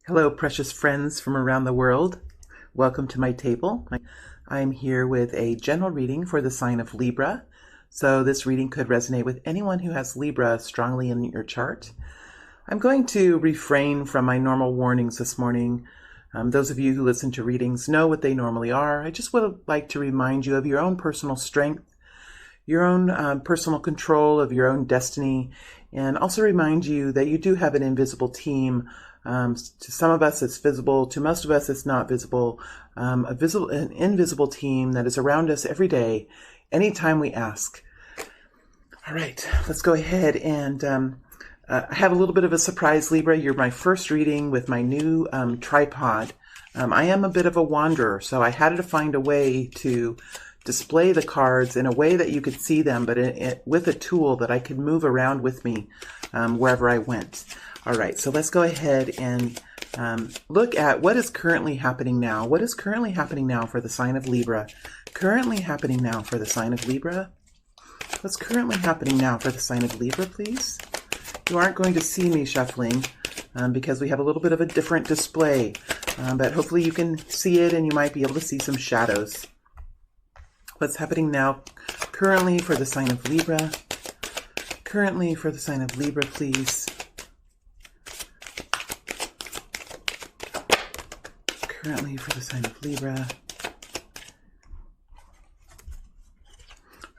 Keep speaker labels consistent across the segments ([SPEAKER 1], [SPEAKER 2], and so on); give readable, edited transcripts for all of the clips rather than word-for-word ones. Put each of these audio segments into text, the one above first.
[SPEAKER 1] Hello, precious friends from around the world. Welcome to my table. I'm here with a general reading for the sign of Libra. So this reading could resonate with anyone who has Libra strongly in your chart. I'm going to refrain from my normal warnings this morning. Those of you who listen to readings know what they normally are. I just would like to remind you of your own personal strength, your own personal control of your own destiny, and also remind you that you do have an invisible team. To some of us it's visible, to most of us it's not visible. An invisible team that is around us every day, anytime we ask. All right, let's go ahead and I have a little bit of a surprise, Libra. You're my first reading with my new tripod. I am a bit of a wanderer, so I had to find a way to display the cards in a way that you could see them, but with a tool that I could move around with me wherever I went. All right, so let's go ahead and look at what is currently happening now. What is currently happening now for the sign of Libra? Currently happening now for the sign of Libra? What's currently happening now for the sign of Libra, please? You aren't going to see me shuffling because we have a little bit of a different display, but hopefully you can see it and you might be able to see some shadows. What's happening now currently for the sign of Libra? Currently for the sign of Libra, please. Currently for the sign of Libra.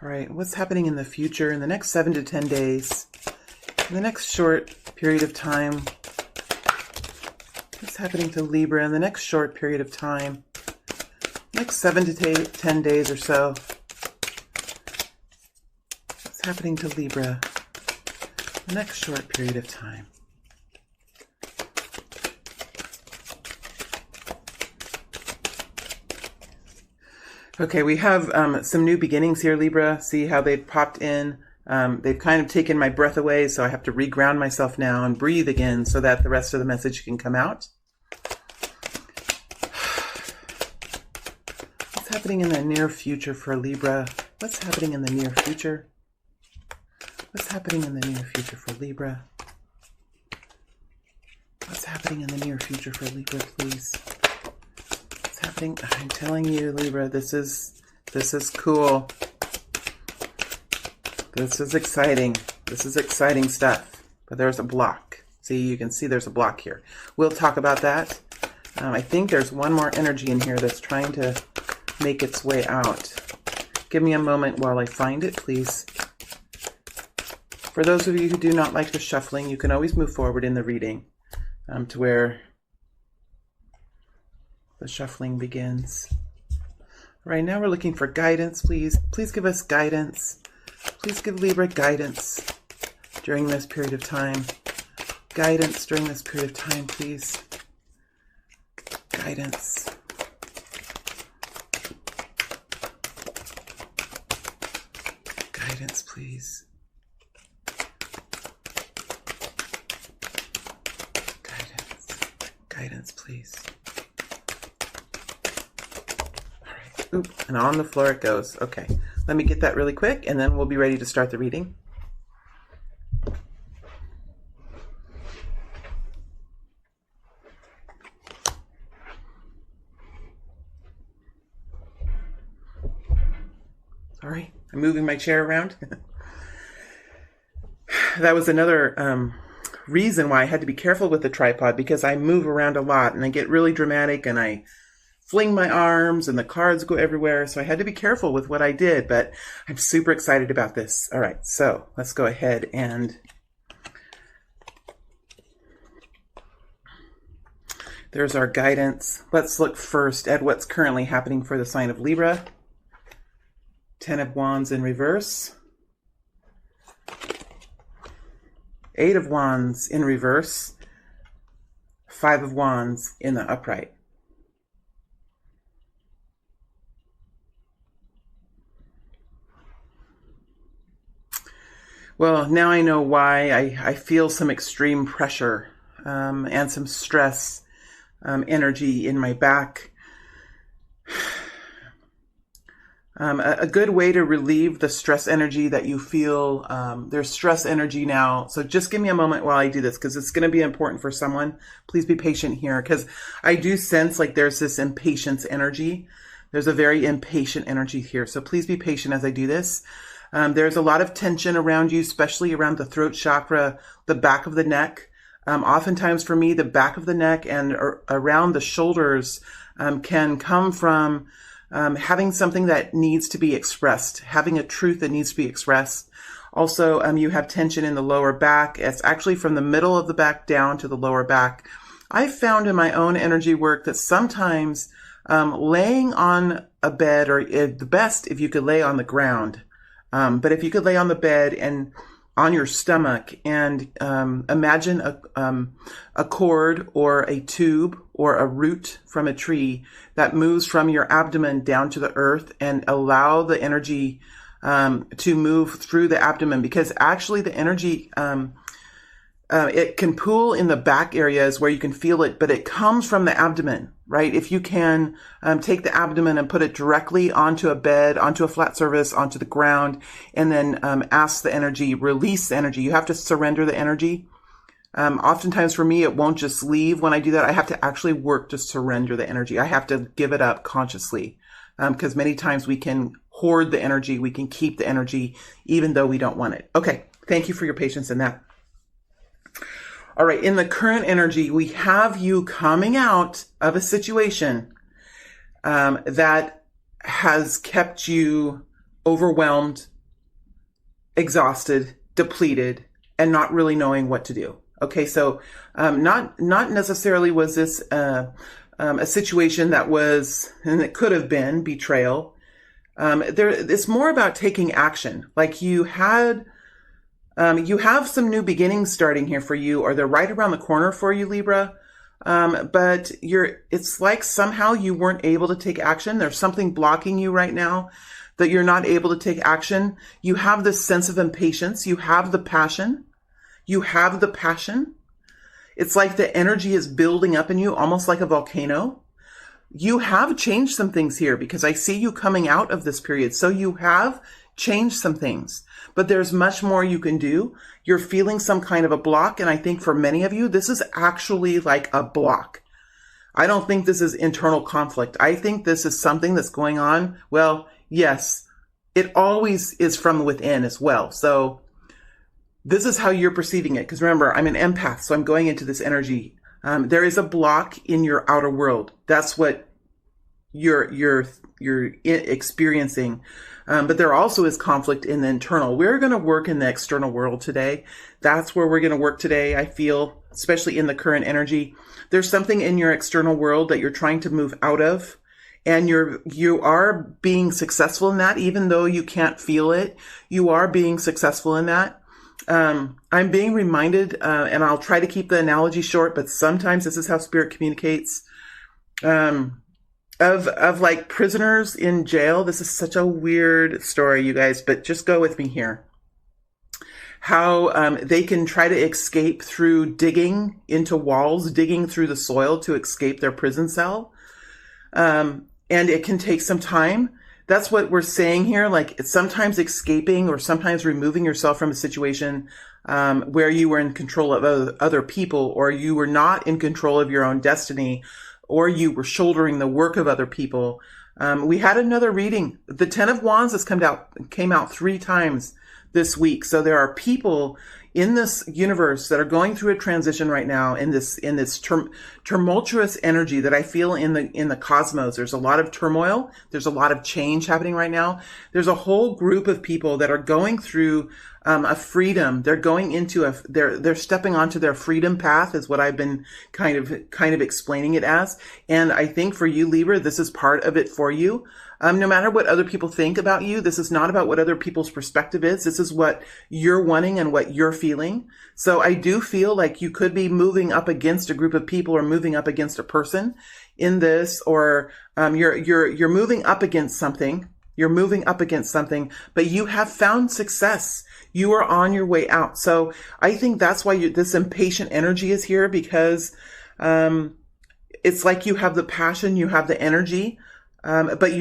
[SPEAKER 1] All right, what's happening in the future in the next 7 to 10 days? In the next short period of time? What's happening to Libra in the next short period of time? Next 7 to 10 days or so. What's happening to Libra the next short period of time? Okay, we have some new beginnings here, Libra. See how they've popped in. They've kind of taken my breath away, so I have to reground myself now and breathe again so that the rest of the message can come out. What's happening in the near future for Libra? What's happening in the near future? What's happening in the near future for Libra? What's happening in the near future for Libra, please? What's happening? I'm telling you, Libra, this is cool. This is exciting. This is exciting stuff. But there's a block. See, you can see there's a block here. We'll talk about that. I think there's one more energy in here that's trying to make its way out. Give me a moment while I find it, please. For those of you who do not like the shuffling, you can always move forward in the reading to where the shuffling begins. All right, now we're looking for guidance, please. Please give us guidance. Please give Libra guidance during this period of time. Guidance during this period of time, please. Guidance. Guidance, please. Guidance. Guidance, please. All right. Oop, and on the floor it goes. Okay. Let me get that really quick, and then we'll be ready to start the reading. Sorry, I'm moving my chair around. That was another reason why I had to be careful with the tripod, because I move around a lot, and I get really dramatic, and I fling my arms and the cards go everywhere. So I had to be careful with what I did, but I'm super excited about this. All right, so let's go ahead and there's our guidance. Let's look first at what's currently happening for the sign of Libra. 10 of Wands in reverse. 8 of Wands in reverse. 5 of Wands in the upright. Well, now I know why I feel some extreme pressure and some stress, energy in my back. A good way to relieve the stress energy that you feel. There's stress energy now. So just give me a moment while I do this, because it's going to be important for someone. Please be patient here, because I do sense like there's this impatience energy. There's a very impatient energy here. So please be patient as I do this. There's a lot of tension around you, especially around the throat chakra, the back of the neck. Oftentimes for me, the back of the neck and around the shoulders can come from having something that needs to be expressed, having a truth that needs to be expressed. Also, you have tension in the lower back. It's actually from the middle of the back down to the lower back. I've found in my own energy work that sometimes laying on a bed, or the best if you could lay on the ground, but if you could lay on the bed and on your stomach and imagine a cord or a tube or a root from a tree that moves from your abdomen down to the earth, and allow the energy to move through the abdomen, because actually the energy, it can pool in the back areas where you can feel it, but it comes from the abdomen, right? If you can take the abdomen and put it directly onto a bed, onto a flat surface, onto the ground, and then ask the energy, release the energy. You have to surrender the energy. Oftentimes for me, it won't just leave when I do that. I have to actually work to surrender the energy. I have to give it up consciously, because many times we can hoard the energy. We can keep the energy even though we don't want it. Okay. Thank you for your patience in that. All right. In the current energy, we have you coming out of a situation that has kept you overwhelmed, exhausted, depleted, and not really knowing what to do. Okay, so not necessarily was this a situation that was, and it could have been, betrayal. It's more about taking action. Like you have some new beginnings starting here for you, or they're right around the corner for you, Libra. But it's like somehow you weren't able to take action. There's something blocking you right now that you're not able to take action. You have this sense of impatience. You have the passion. You have the passion. It's like the energy is building up in you, almost like a volcano. You have changed some things here, because I see you coming out of this period. So you have changed some things, but there's much more you can do. You're feeling some kind of a block. And I think for many of you, this is actually like a block. I don't think this is internal conflict. I think this is something that's going on. Well, yes, it always is from within as well. So this is how you're perceiving it. Because remember, I'm an empath, so I'm going into this energy. There is a block in your outer world. That's what you're experiencing. But there also is conflict in the internal. We're going to work in the external world today. That's where we're going to work today. I feel, especially in the current energy, there's something in your external world that you're trying to move out of. And you are being successful in that, even though you can't feel it. You are being successful in that. I'm being reminded, and I'll try to keep the analogy short, but sometimes this is how spirit communicates, of like prisoners in jail. This is such a weird story, you guys, but just go with me here. How, they can try to escape through digging into walls, digging through the soil to escape their prison cell. And it can take some time. That's what we're saying here. Like, it's sometimes escaping or sometimes removing yourself from a situation where you were in control of other people, or you were not in control of your own destiny, or you were shouldering the work of other people. We had another reading. The 10 of Wands has came out 3 times this week. So there are people in this universe that are going through a transition right now in this tumultuous energy that I feel in the cosmos. There's a lot of turmoil. There's a lot of change happening right now. There's a whole group of people that are going through a freedom. They're going into they're stepping onto their freedom path, is what I've been kind of explaining it as. And I think for you, Libra, this is part of it for you. No matter what other people think about you, this is not about what other people's perspective is. This is what you're wanting and what you're feeling. So I do feel like you could be moving up against a group of people, or moving up against a person in this, or you're moving up against something. You're moving up against something, but you have found success. You are on your way out. So I think that's why this impatient energy is here, because it's like you have the passion, you have the energy. but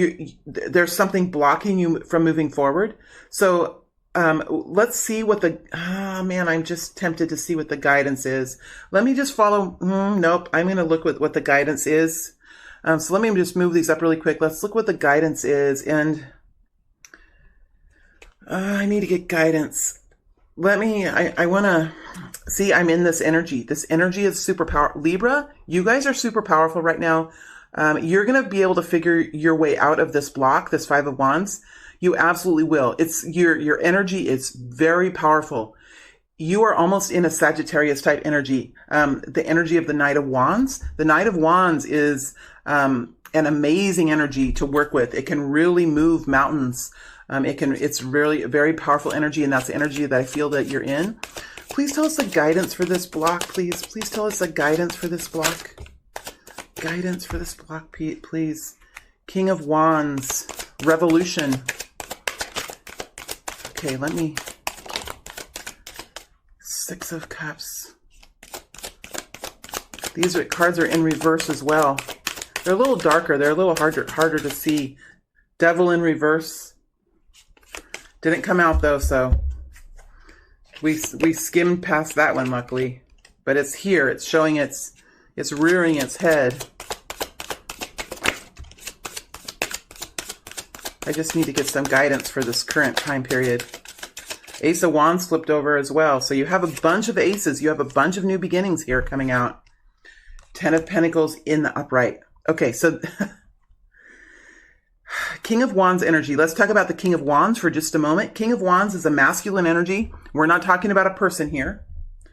[SPEAKER 1] there's something blocking you from moving forward. So let's see what man, I'm just tempted to see what the guidance is. Let me just follow. Nope, I'm going to look at what the guidance is. So let me just move these up really quick. Let's look what the guidance is. And I need to get guidance. I want to see, I'm in this energy. This energy is super powerful. Libra, you guys are super powerful right now. You're going to be able to figure your way out of this block, this Five of Wands. You absolutely will. It's your energy is very powerful. You are almost in a Sagittarius type energy. The energy of the Knight of Wands. The Knight of Wands is an amazing energy to work with. It can really move mountains. It's really a very powerful energy, and that's the energy that I feel that you're in. Please tell us the guidance for this block, please. Please tell us the guidance for this block. Guidance for this block, please. King of Wands, Revolution. Okay, let me... Six of Cups. These cards are in reverse as well. They're a little darker. They're a little harder to see. Devil in reverse. Didn't come out though, so we skimmed past that one, luckily. But it's here. It's showing it's rearing its head. I just need to get some guidance for this current time period. Ace of Wands flipped over as well. So you have a bunch of aces. You have a bunch of new beginnings here coming out. Ten of Pentacles in the upright. Okay, so King of Wands energy. Let's talk about the King of Wands for just a moment. King of Wands is a masculine energy. We're not talking about a person here.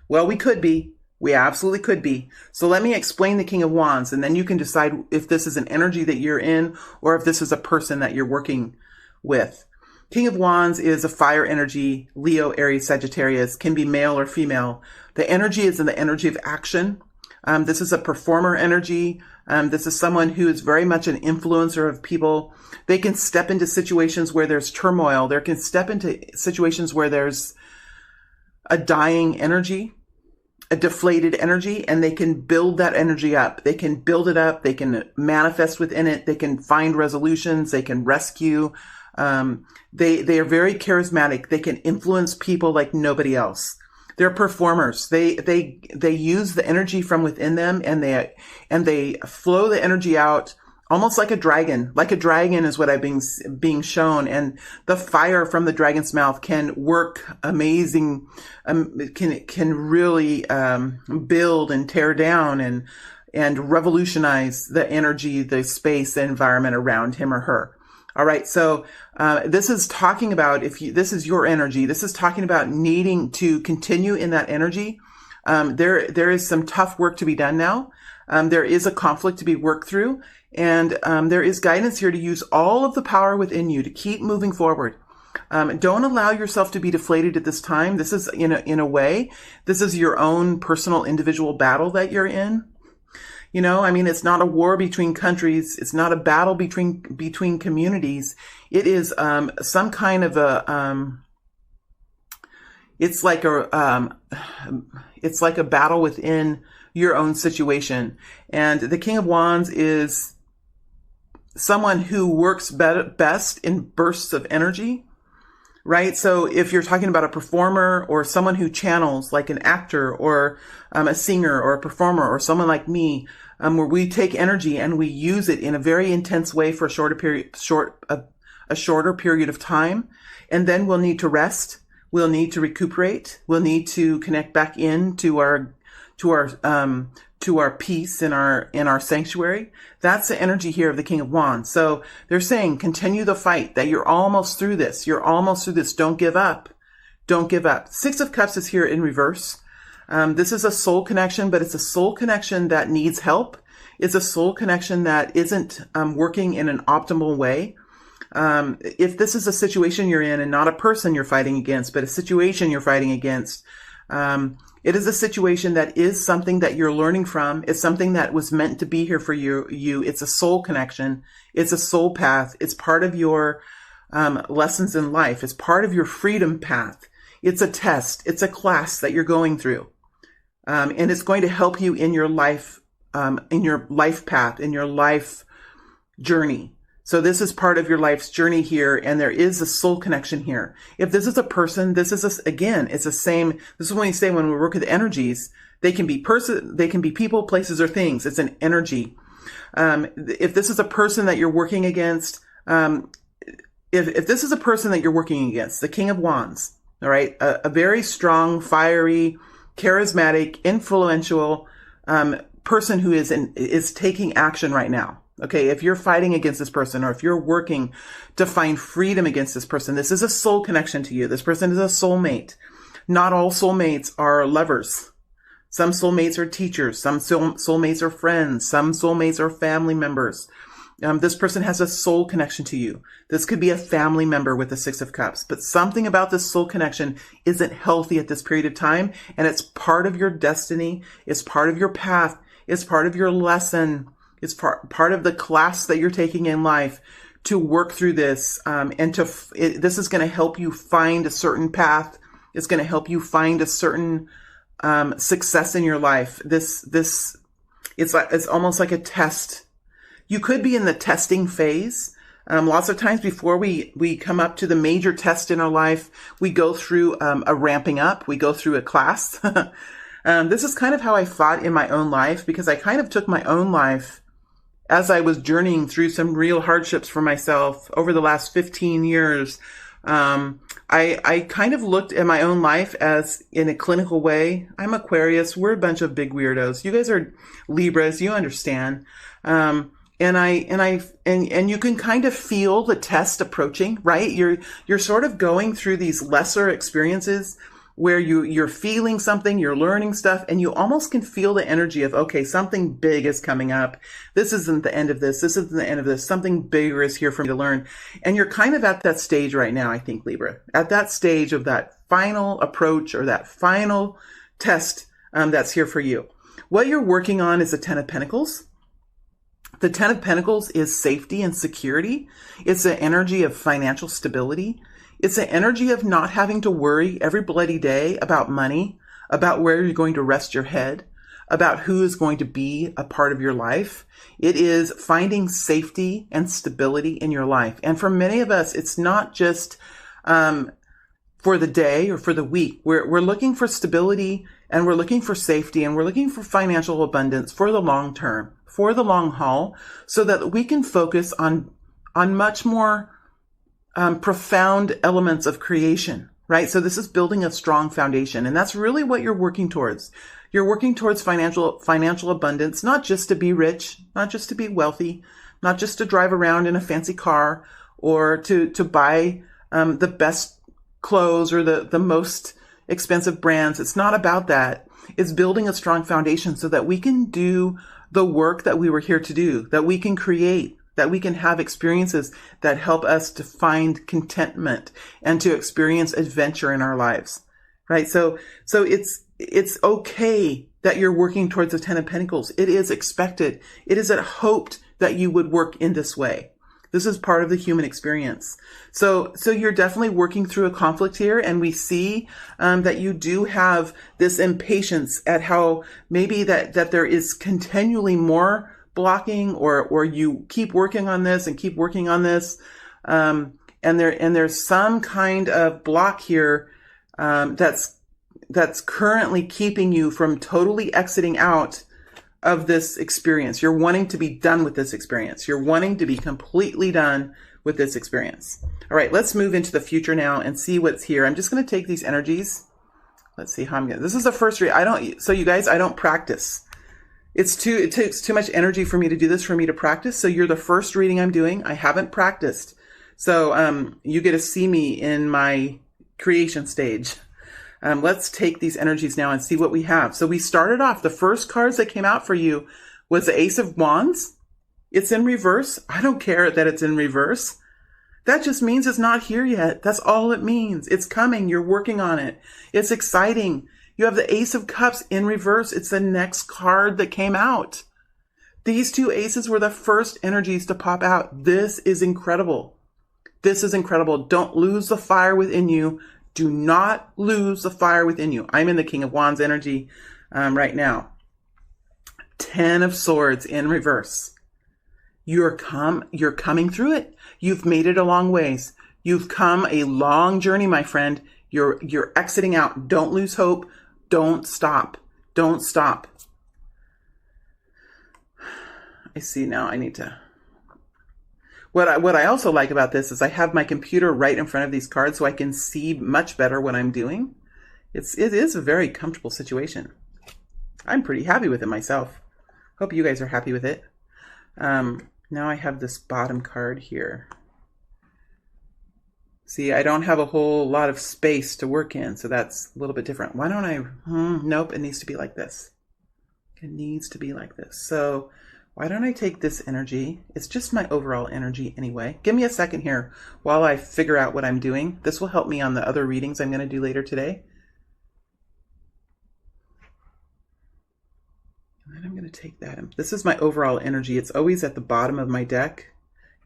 [SPEAKER 1] Well, we could be. We absolutely could be. So let me explain the King of Wands, and then you can decide if this is an energy that you're in or if this is a person that you're working with. King of Wands is a fire energy, Leo, Aries, Sagittarius, can be male or female. The energy is in the energy of action. This is a performer energy. This is someone who is very much an influencer of people. They can step into situations where there's turmoil. They can step into situations where there's a dying energy, a deflated energy, and they can build that energy up. They can build it up. They can manifest within it. They can find resolutions. They can rescue. They are very charismatic. They can influence people like nobody else. They're performers. They use the energy from within them, and they flow the energy out almost like a dragon. Like a dragon is what I'm being shown, and the fire from the dragon's mouth can work amazing. Can really build and tear down and revolutionize the energy, the space, the environment around him or her. All right, so this is talking about, this is your energy, this is talking about needing to continue in that energy. There is some tough work to be done now. There is a conflict to be worked through, and there is guidance here to use all of the power within you to keep moving forward. Don't allow yourself to be deflated at this time. This is, in a way, this is your own personal individual battle that you're in. It's not a war between countries. It's not a battle between communities. It is some kind of it's like a battle within your own situation. And the King of Wands is someone who works best in bursts of energy, right? So if you're talking about a performer or someone who channels, like an actor or a singer or a performer or someone like me, where we take energy and we use it in a very intense way for a shorter period of time, and then we'll need to rest. We'll need to recuperate. We'll need to connect back in to our peace in our sanctuary. That's the energy here of the King of Wands. So they're saying, continue the fight, that you're almost through this. You're almost through this. Don't give up. Don't give up. Six of Cups is here in reverse. This is a soul connection, but it's a soul connection that needs help. It's a soul connection that isn't working in an optimal way. If this is a situation you're in and not a person you're fighting against, but a situation you're fighting against, it is a situation that is something that you're learning from. It's something that was meant to be here for you. It's a soul connection. It's a soul path. It's part of your lessons in life. It's part of your freedom path. It's a test. It's a class that you're going through. And it's going to help you in your life path, in your life journey. So this is part of your life's journey here, and there is a soul connection here. If this is a person, again, it's the same. This is when you say when we work with energies, they can be people, places, or things. It's an energy. If this is a person that you're working against, if this is a person that you're working against, the King of Wands, all right, a very strong, fiery, charismatic, influential person who is taking action right now. Okay, if you're fighting against this person, or if you're working to find freedom against this person, this is a soul connection to you. This person is a soulmate. Not all soulmates are lovers. Some soulmates are teachers. Some soulmates are friends. Some soulmates are family members. This person has a soul connection to you. This could be a family member with the Six of Cups, but something about this soul connection isn't healthy at this period of time, and it's part of your destiny. It's part of your path. It's part of your lesson. It's part of the class that you're taking in life to work through this. This is going to help you find a certain path. It's going to help you find a certain success in your life. It's almost like a test. You could be in the testing phase. Lots of times before we come up to the major test in our life, we go through a ramping up. We go through a class. This is kind of how I fought in my own life, because I kind of took my own life as I was journeying through some real hardships for myself over the last 15 years. I kind of looked at my own life as in a clinical way. I'm Aquarius. We're a bunch of big weirdos. You guys are Libras. You understand. And you can kind of feel the test approaching, right? You're sort of going through these lesser experiences where you're feeling something, you're learning stuff, and you almost can feel the energy of, okay, something big is coming up. This isn't the end of this. This isn't the end of this. Something bigger is here for me to learn. And you're kind of at that stage right now, I think, Libra, at that stage of that final approach or that final test that's here for you. What you're working on is the Ten of Pentacles. The Ten of Pentacles is safety and security. It's the energy of financial stability. It's the energy of not having to worry every bloody day about money, about where you're going to rest your head, about who is going to be a part of your life. It is finding safety and stability in your life. And for many of us, it's not just for the day or for the week. We're looking for stability, and we're looking for safety, and we're looking for financial abundance for the long term, for the long haul, so that we can focus on much more profound elements of creation, right? So this is building a strong foundation, and that's really what you're working towards. You're working towards financial abundance, not just to be rich, not just to be wealthy, not just to drive around in a fancy car or to buy the best clothes or the most expensive brands. It's not about that. It's building a strong foundation so that we can do the work that we were here to do, that we can create, that we can have experiences that help us to find contentment and to experience adventure in our lives, right? So it's okay that you're working towards the Ten of Pentacles. It is expected. It is hoped that you would work in this way. This is part of the human experience. So you're definitely working through a conflict here, and we see that you do have this impatience at how maybe that there is continually more blocking, or you keep working on this and keep working on this, and there's some kind of block here that's currently keeping you from totally exiting out of this experience. You're wanting to be done with this experience. You're wanting to be completely done with this experience. All right, let's move into the future now and see what's here. I'm just going to take these energies. Let's see how I'm going to. This is the first read. So you guys, I don't practice. It takes too much energy for me to do this, for me to practice. So you're the first reading I'm doing. I haven't practiced. So you get to see me in my creation stage. Let's take these energies now and see what we have. So we started off, the first cards that came out for you was the Ace of Wands. It's in reverse. I don't care that it's in reverse. That just means it's not here yet. That's all it means. It's coming. You're working on it. It's exciting. You have the Ace of Cups in reverse. It's the next card that came out. These two aces were the first energies to pop out. This is incredible. This is incredible. Don't lose the fire within you. Do not lose the fire within you. I'm in the King of Wands energy right now. 10 of Swords in reverse. You're coming through it. You've made it a long ways. You've come a long journey, my friend. You're exiting out. Don't lose hope. Don't stop. Don't stop. I see now. I need to. What I also like about this is I have my computer right in front of these cards so I can see much better what I'm doing. It is a very comfortable situation. I'm pretty happy with it myself. Hope you guys are happy with it. Now I have this bottom card here. See, I don't have a whole lot of space to work in, so that's a little bit different. Why don't I, nope, it needs to be like this. It needs to be like this. So why don't I take this energy? It's just my overall energy anyway. Give me a second here while I figure out what I'm doing. This will help me on the other readings I'm going to do later today. And then I'm going to take that. This is my overall energy. It's always at the bottom of my deck.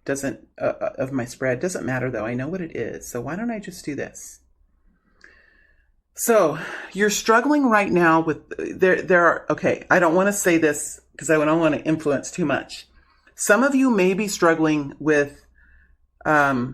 [SPEAKER 1] Doesn't of my spread. Doesn't matter though. I know what it is. So why don't I just do this? So you're struggling right now with there are, okay, I don't want to say this because I don't want to influence too much. Some of you may be struggling with the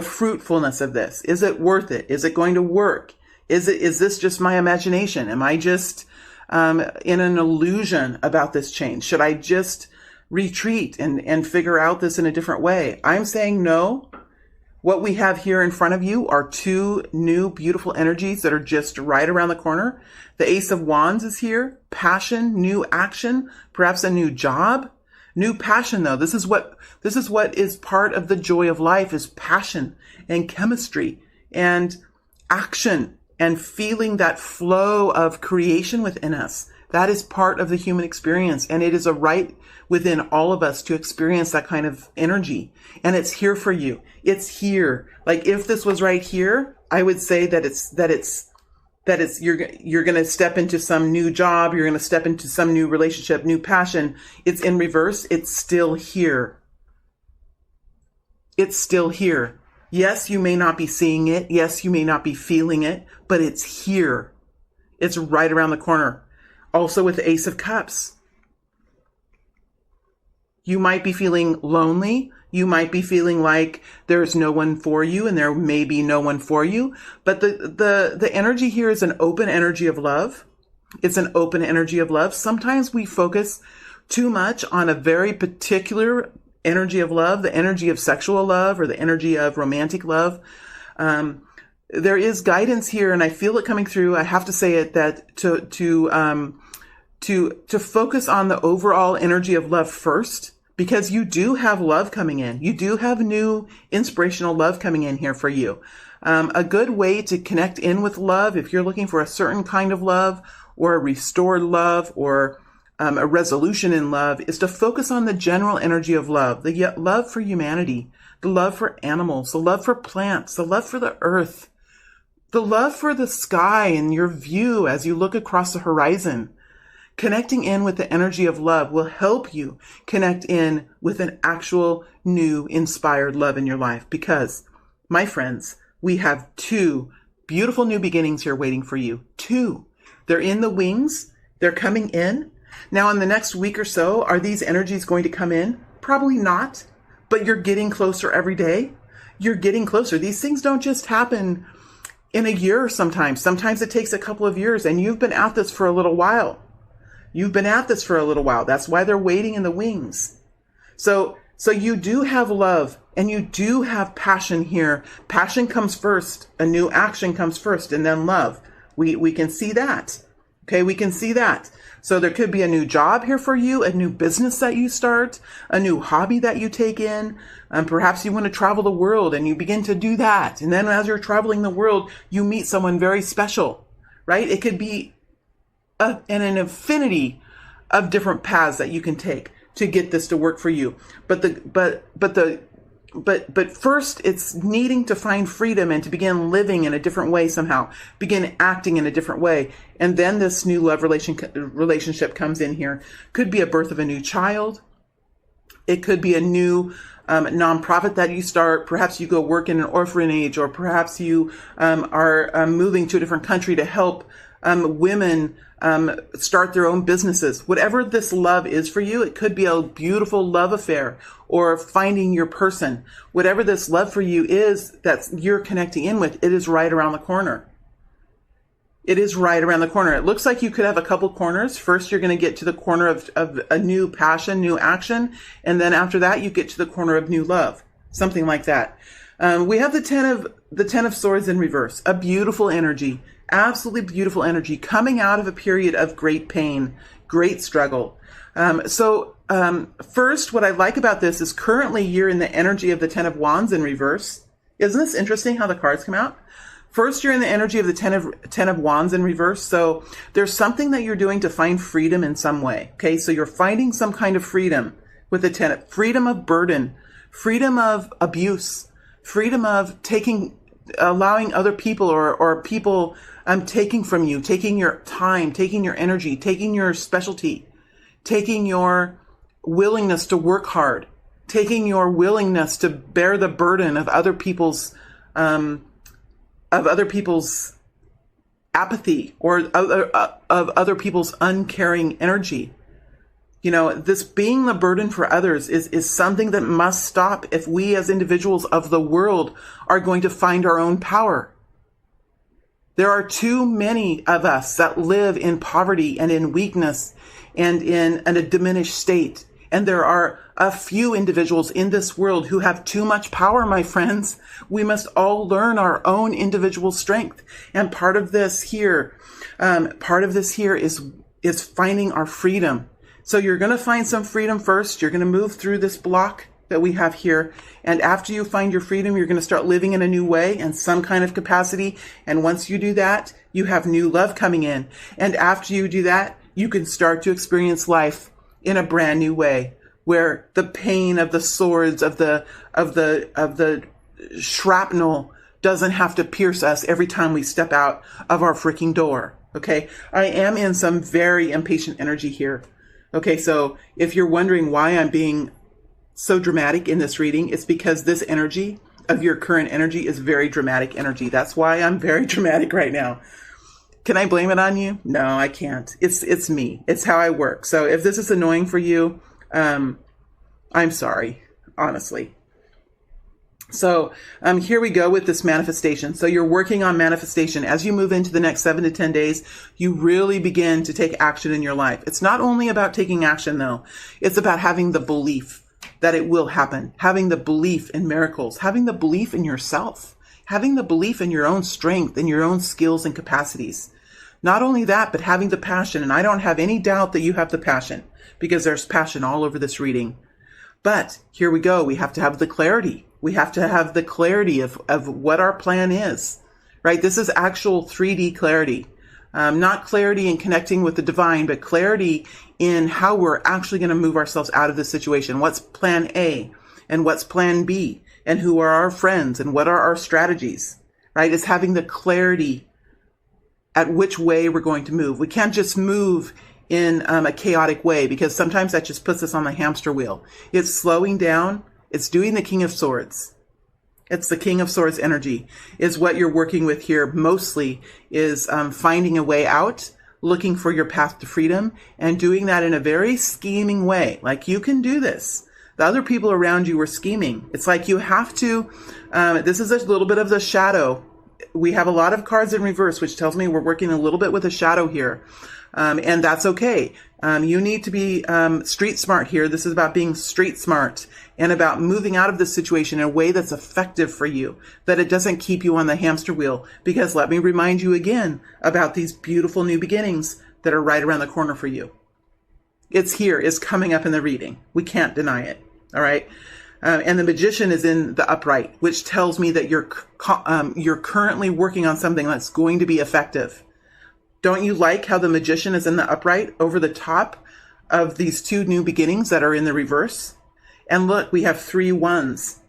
[SPEAKER 1] fruitfulness of this. Is it worth it? Is it going to work? Is this just my imagination? Am I just in an illusion about this change? Should I just retreat and figure out this in a different way? I'm saying no. What we have here in front of you are two new beautiful energies that are just right around the corner. The Ace of Wands is here. Passion, new action, perhaps a new job. New passion though. This is what is part of the joy of life, is passion and chemistry and action and feeling that flow of creation within us. That is part of the human experience, and it is a right within all of us to experience that kind of energy. And it's here for you. It's here. Like if this was right here, I would say that you're going to step into some new job, you're going to step into some new relationship, new passion. It's in reverse. It's still here. It's still here. Yes, you may not be seeing it. Yes, you may not be feeling it, but it's here. It's right around the corner. Also with the Ace of Cups. You might be feeling lonely. You might be feeling like there's no one for you, and there may be no one for you. But the energy here is an open energy of love. It's an open energy of love. Sometimes we focus too much on a very particular energy of love, the energy of sexual love or the energy of romantic love. There is guidance here, and I feel it coming through. I have to say it, that to focus on the overall energy of love first, because you do have love coming in. You do have new inspirational love coming in here for you. A good way to connect in with love, if you're looking for a certain kind of love or a restored love or a resolution in love, is to focus on the general energy of love, the love for humanity, the love for animals, the love for plants, the love for the earth, the love for the sky and your view as you look across the horizon. Connecting in with the energy of love will help you connect in with an actual new inspired love in your life, because, my friends, we have two beautiful new beginnings here waiting for you. Two. They're in the wings. They're coming in. Now, in the next week or so, are these energies going to come in? Probably not, but you're getting closer every day. You're getting closer. These things don't just happen in a year sometimes. Sometimes it takes a couple of years, and you've been at this for a little while. You've been at this for a little while. That's why they're waiting in the wings. So you do have love and you do have passion here. Passion comes first. A new action comes first, and then love. We can see that. Okay, we can see that. So there could be a new job here for you, a new business that you start, a new hobby that you take in. Perhaps you want to travel the world and you begin to do that. And then as you're traveling the world, you meet someone very special, right? It could be an infinity of different paths that you can take to get this to work for you. But first, it's needing to find freedom and to begin living in a different way somehow, begin acting in a different way. And then this new love relationship comes in here. Could be a birth of a new child. It could be a new nonprofit that you start. Perhaps you go work in an orphanage, or perhaps you are moving to a different country to help Women start their own businesses. Whatever this love is for you, it could be a beautiful love affair or finding your person. Whatever this love for you is that you're connecting in with, it is right around the corner. It is right around the corner. It looks like you could have a couple corners. First, you're going to get to the corner of a new passion, new action. And then after that, you get to the corner of new love, something like that. We have the Ten of Swords in reverse, a beautiful energy, absolutely beautiful energy coming out of a period of great pain, great struggle. First, what I like about this is currently you're in the energy of the Ten of Wands in reverse. Isn't this interesting how the cards come out? First, you're in the energy of the Ten of Wands in reverse. So there's something that you're doing to find freedom in some way. Okay, so you're finding some kind of freedom with the freedom of burden, freedom of abuse, freedom of allowing other people or people taking from you, taking your time, taking your energy, taking your specialty, taking your willingness to work hard, taking your willingness to bear the burden of other people's apathy or of other people's uncaring energy. You know, this being the burden for others is something that must stop if we as individuals of the world are going to find our own power. There are too many of us that live in poverty and in weakness and in a diminished state. And there are a few individuals in this world who have too much power, my friends. We must all learn our own individual strength. And part of this here is finding our freedom. So you're going to find some freedom first. You're going to move through this block that we have here. And after you find your freedom, you're going to start living in a new way and some kind of capacity. And once you do that, you have new love coming in. And after you do that, you can start to experience life in a brand new way, where the pain of the swords, of the shrapnel doesn't have to pierce us every time we step out of our freaking door. Okay. I am in some very impatient energy here. Okay. So if you're wondering why I'm being so dramatic in this reading, it's because this energy of your current energy is very dramatic energy. That's why I'm very dramatic right now. Can I blame it on you? No, I can't. It's me. It's how I work. So if this is annoying for you, I'm sorry, honestly. So here we go with this manifestation. So you're working on manifestation. As you move into the next 7 to 10 days, you really begin to take action in your life. It's not only about taking action, though. It's about having the belief that it will happen, having the belief in miracles, having the belief in yourself, having the belief in your own strength and your own skills and capacities. Not only that, but having the passion. And I don't have any doubt that you have the passion, because there's passion all over this reading. But here we go. We have to have the clarity. We have to have the clarity of what our plan is, right? This is actual 3D clarity. Not clarity in connecting with the divine, but clarity in how we're actually going to move ourselves out of this situation. What's plan A and what's plan B, and who are our friends and what are our strategies, right? It's having the clarity at which way we're going to move. We can't just move in a chaotic way, because sometimes that just puts us on the hamster wheel. It's slowing down. It's doing the King of Swords. It's the King of Swords energy is what you're working with here. Mostly is finding a way out, looking for your path to freedom, and doing that in a very scheming way. Like, you can do this. The other people around you are scheming. It's like you have to, this is a little bit of the shadow. We have a lot of cards in reverse, which tells me we're working a little bit with a shadow here. And that's okay. You need to be street smart here. This is about being street smart and about moving out of this situation in a way that's effective for you, that it doesn't keep you on the hamster wheel. Because let me remind you again about these beautiful new beginnings that are right around the corner for you. It's here. It's coming up in the reading. We can't deny it. All right. And the Magician is in the upright, which tells me that you're currently working on something that's going to be effective. Don't you like how the Magician is in the upright over the top of these two new beginnings that are in the reverse? And look, we have 3 1s.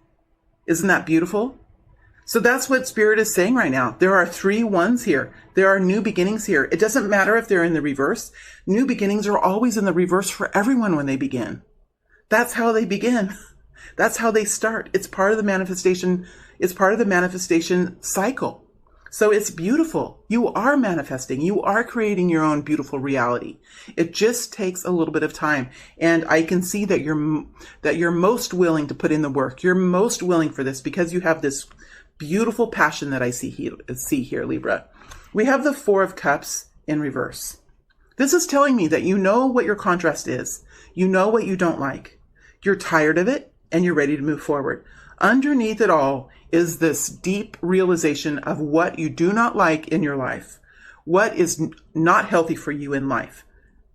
[SPEAKER 1] Isn't that beautiful? So that's what Spirit is saying right now. There are 3 1s here. There are new beginnings here. It doesn't matter if they're in the reverse. New beginnings are always in the reverse for everyone when they begin. That's how they begin. That's how they start. It's part of the manifestation. It's part of the manifestation cycle. So it's beautiful. You are manifesting. You are creating your own beautiful reality. It just takes a little bit of time. And I can see that you're most willing to put in the work. You're most willing for this because you have this beautiful passion that I see here, Libra. We have the Four of Cups in reverse. This is telling me that you know what your contrast is. You know what you don't like. You're tired of it and you're ready to move forward. Underneath it all is this deep realization of what you do not like in your life, what is not healthy for you in life.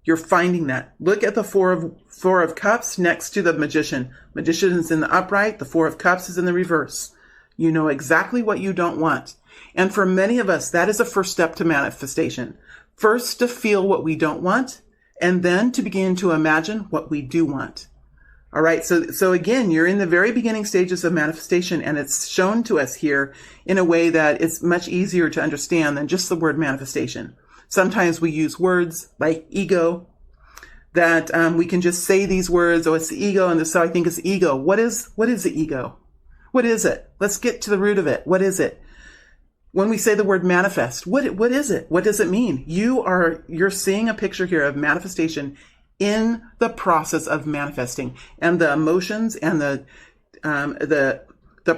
[SPEAKER 1] You're finding that. Look at the Four of Cups next to the Magician. Magician is in the upright. The Four of Cups is in the reverse. You know exactly what you don't want. And for many of us, that is a first step to manifestation. First, to feel what we don't want, and then to begin to imagine what we do want. All right. So again, you're in the very beginning stages of manifestation, and it's shown to us here in a way that it's much easier to understand than just the word manifestation. Sometimes we use words like ego that we can just say these words. Oh, it's the ego. And so I think it's ego. What is the ego? What is it? Let's get to the root of it. What is it? When we say the word manifest, what is it? What does it mean? You're seeing a picture here of manifestation in the process of manifesting, and the emotions and the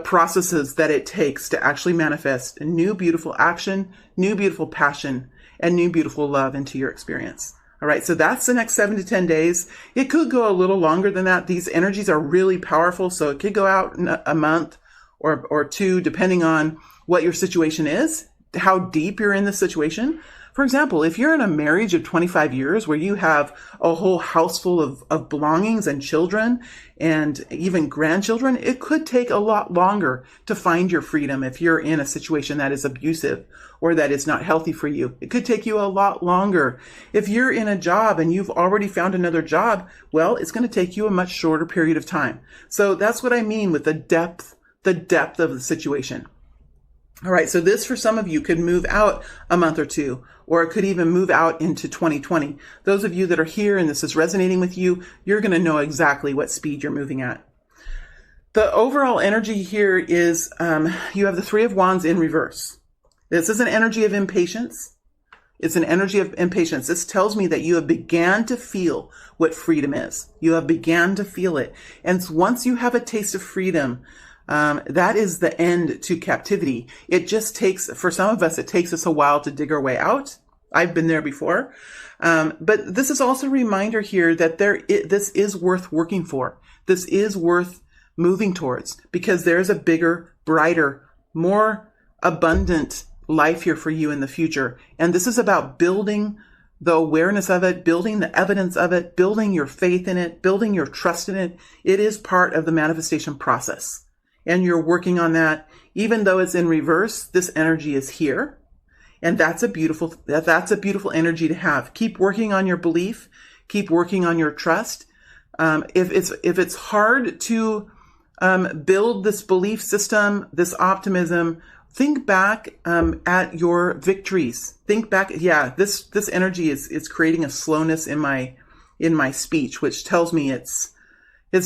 [SPEAKER 1] processes that it takes to actually manifest new beautiful action, new beautiful passion, and new beautiful love into your experience. All right. So that's the next 7 to 10 days. It could go a little longer than that. These energies are really powerful. So it could go out in a month or two, depending on what your situation is, how deep you're in the situation. For example, if you're in a marriage of 25 years where you have a whole house full of belongings and children and even grandchildren, it could take a lot longer to find your freedom if you're in a situation that is abusive or that is not healthy for you. It could take you a lot longer. If you're in a job and you've already found another job, well, it's going to take you a much shorter period of time. So that's what I mean with the depth of the situation. All right. So this, for some of you, could move out a month or two, or it could even move out into 2020. Those of you that are here and this is resonating with you, you're going to know exactly what speed you're moving at. The overall energy here is you have the Three of Wands in reverse. This is an energy of impatience. It's an energy of impatience. This tells me that you have began to feel what freedom is. You have began to feel it. And once you have a taste of freedom, that is the end to captivity. It just takes, for some of us, it takes us a while to dig our way out. I've been there before. But this is also a reminder here that this is worth working for. This is worth moving towards, because there's a bigger, brighter, more abundant life here for you in the future. And this is about building the awareness of it, building the evidence of it, building your faith in it, building your trust in it. It is part of the manifestation process. And you're working on that. Even though it's in reverse, this energy is here. And that's a beautiful energy to have. Keep working on your belief. Keep working on your trust. If it's hard to build this belief system, this optimism, think back at your victories. Think back. Yeah, this energy is creating a slowness in my speech, which tells me it's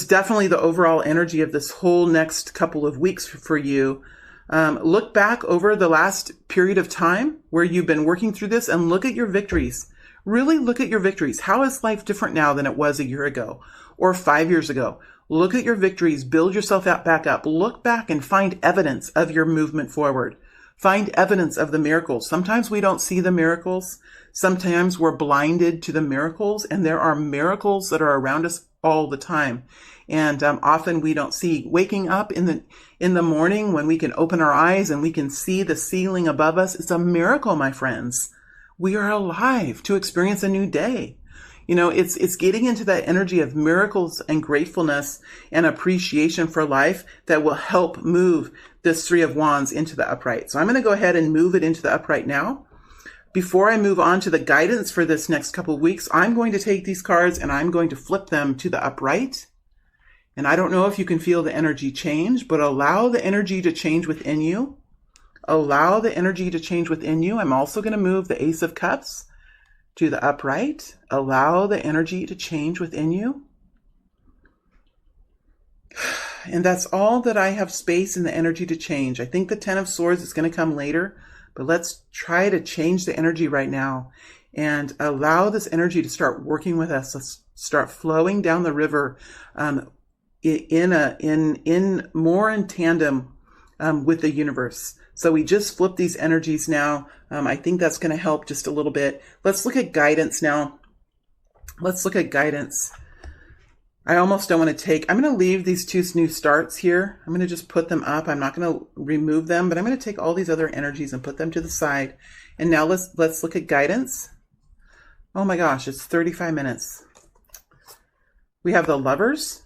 [SPEAKER 1] definitely the overall energy of this whole next couple of weeks for you. Look back over the last period of time where you've been working through this and look at your victories. Really look at your victories. How is life different now than it was a year ago or 5 years ago? Look at your victories. Build yourself back up. Look back and find evidence of your movement forward. Find evidence of the miracles. Sometimes we don't see the miracles. Sometimes we're blinded to the miracles, and there are miracles that are around us all the time. And often we don't see. Waking up in the morning when we can open our eyes and we can see the ceiling above us, it's a miracle, my friends. We are alive to experience a new day. You know, it's getting into that energy of miracles and gratefulness and appreciation for life that will help move this Three of Wands into the upright. So I'm going to go ahead and move it into the upright now. Before I move on to the guidance for this next couple of weeks, I'm going to take these cards and I'm going to flip them to the upright. And I don't know if you can feel the energy change, but allow the energy to change within you. Allow the energy to change within you. I'm also going to move the Ace of Cups to the upright. Allow the energy to change within you. And that's all that I have space in the energy to change. I think the Ten of Swords is going to come later, but let's try to change the energy right now and allow this energy to start working with us. Let's start flowing down the river in more in tandem with the universe. So we just flip these energies now. I think that's going to help just a little bit. Let's look at guidance now. Let's look at guidance. I almost don't want to take, I'm going to leave these two new starts here. I'm going to just put them up. I'm not going to remove them, but I'm going to take all these other energies and put them to the side. And now let's look at guidance. Oh my gosh, it's 35 minutes. We have the Lovers.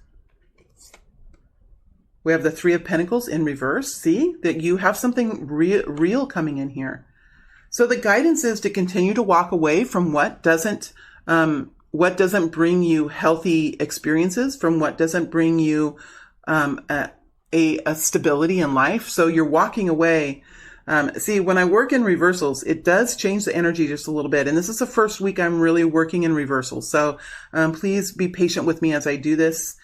[SPEAKER 1] We have the Three of Pentacles in reverse. See that you have something real coming in here. So the guidance is to continue to walk away from what doesn't bring you healthy experiences, from what doesn't bring you a stability in life. So you're walking away. See, when I work in reversals, it does change the energy just a little bit. And this is the first week I'm really working in reversals. So please be patient with me as I do this.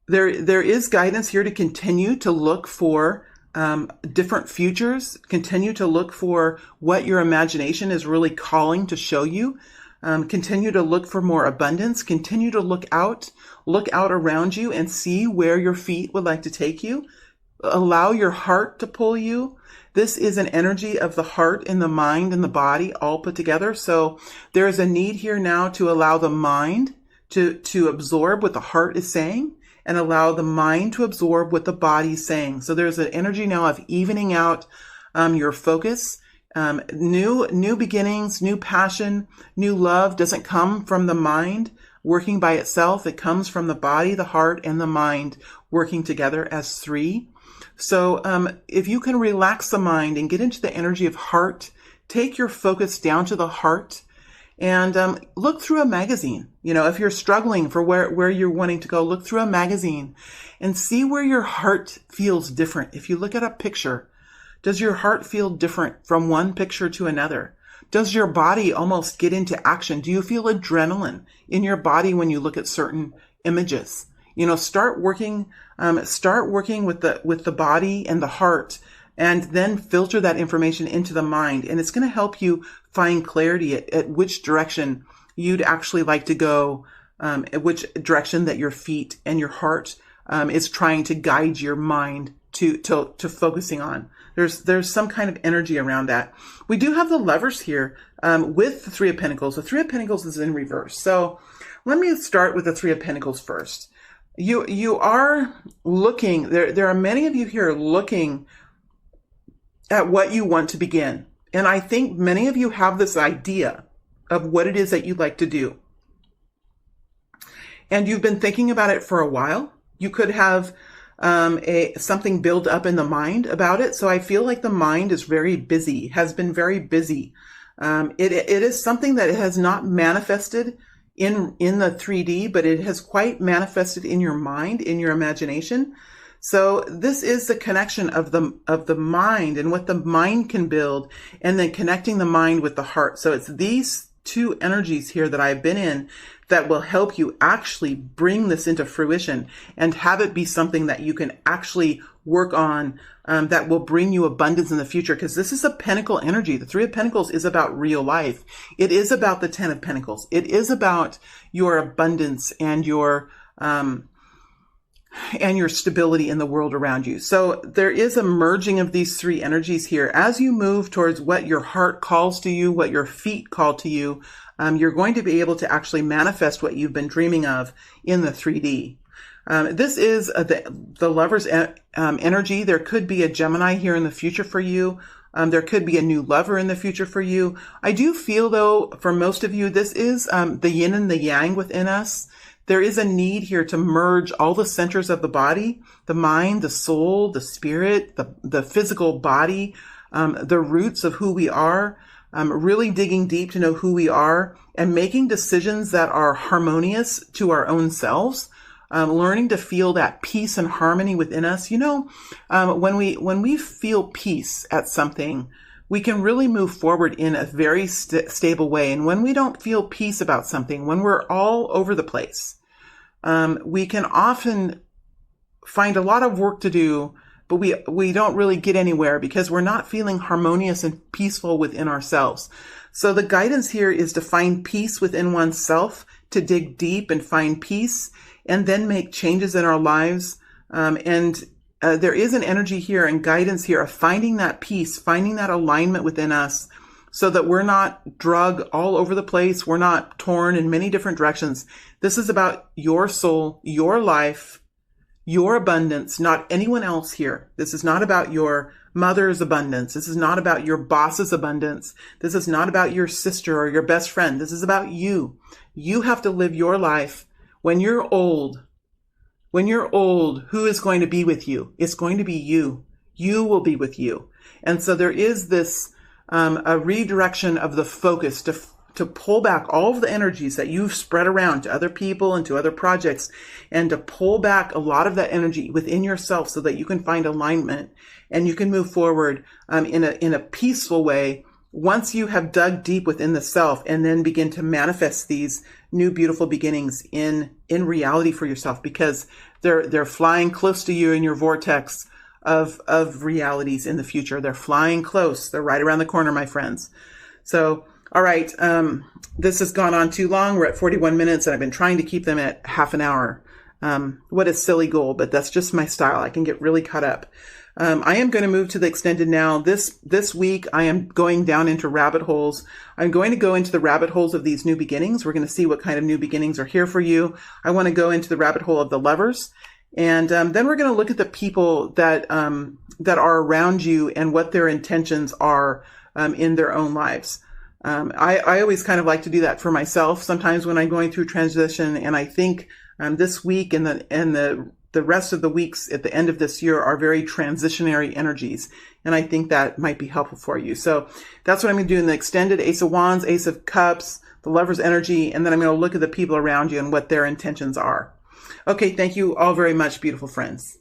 [SPEAKER 1] There is guidance here to continue to look for different futures, continue to look for what your imagination is really calling to show you, continue to look for more abundance, continue to look out around you and see where your feet would like to take you. Allow your heart to pull you. This is an energy of the heart and the mind and the body all put together. So there is a need here now to allow the mind to absorb what the heart is saying, and allow the mind to absorb what the body is saying. So there's an energy now of evening out your focus. New beginnings, new passion, new love doesn't come from the mind working by itself. It comes from the body, the heart, and the mind working together as three. So if you can relax the mind and get into the energy of heart, take your focus down to the heart, and look through a magazine. You know, if you're struggling for where you're wanting to go, look through a magazine and see where your heart feels different. If you look at a picture, does your heart feel different from one picture to another? Does your body almost get into action? Do you feel adrenaline in your body when you look at certain images? You know, start working with the body and the heart, and then filter that information into the mind. And it's going to help you find clarity at which direction you'd actually like to go, at which direction that your feet and your heart is trying to guide your mind to focusing on. There's some kind of energy around that. We do have the Lovers here with the Three of Pentacles. The Three of Pentacles is in reverse. So let me start with the Three of Pentacles first. You are looking, there are many of you here looking at what you want to begin. And I think many of you have this idea of what it is that you'd like to do. And you've been thinking about it for a while. You could have something build up in the mind about it. So I feel like the mind is very busy, has been very busy. It is something that has not manifested in the 3D, but it has quite manifested in your mind, in your imagination. So this is the connection of the mind and what the mind can build, and then connecting the mind with the heart. So it's these two energies here that I've been in that will help you actually bring this into fruition and have it be something that you can actually work on, that will bring you abundance in the future. Because this is a Pentacle energy. The Three of Pentacles is about real life. It is about the Ten of Pentacles. It is about your abundance and your stability in the world around you. So there is a merging of these three energies here. As you move towards what your heart calls to you, what your feet call to you, you're going to be able to actually manifest what you've been dreaming of in the 3D. This is the Lover's energy. There could be a Gemini here in the future for you. There could be a new lover in the future for you. I do feel, though, for most of you, this is the yin and the yang within us. There is a need here to merge all the centers of the body, the mind, the soul, the spirit, the physical body, the roots of who we are, really digging deep to know who we are and making decisions that are harmonious to our own selves, learning to feel that peace and harmony within us. You know, when we feel peace at something, we can really move forward in a very stable way. And when we don't feel peace about something, when we're all over the place, we can often find a lot of work to do but we don't really get anywhere because we're not feeling harmonious and peaceful within ourselves. So the guidance here is to find peace within oneself, to dig deep and find peace, and then make changes in our lives. There is an energy here and guidance here of finding that peace, finding that alignment within us so that we're not drug all over the place. We're not torn in many different directions. This is about your soul, your life, your abundance, not anyone else here. This is not about your mother's abundance. This is not about your boss's abundance. This is not about your sister or your best friend. This is about you. You have to live your life. When you're old, who is going to be with you? It's going to be you. You will be with you. And so there is this, a redirection of the focus to pull back all of the energies that you've spread around to other people and to other projects, and to pull back a lot of that energy within yourself so that you can find alignment and you can move forward in a peaceful way once you have dug deep within the self, and then begin to manifest these new beautiful beginnings in reality for yourself, because they're flying close to you in your vortex of realities in the future. They're flying close. They're right around the corner, my friends. So, all right. This has gone on too long. We're at 41 minutes and I've been trying to keep them at half an hour. What a silly goal, but that's just my style. I can get really caught up. I am going to move to the extended now. This week, I am going down into rabbit holes. I'm going to go into the rabbit holes of these new beginnings. We're going to see what kind of new beginnings are here for you. I want to go into the rabbit hole of the lovers. And then we're going to look at the people that are around you and what their intentions are in their own lives. I always kind of like to do that for myself sometimes when I'm going through transition. And I think this week and the rest of the weeks at the end of this year are very transitionary energies. And I think that might be helpful for you. So that's what I'm going to do in the extended: Ace of Wands, Ace of Cups, the Lover's energy. And then I'm going to look at the people around you and what their intentions are. Okay. Thank you all very much, beautiful friends.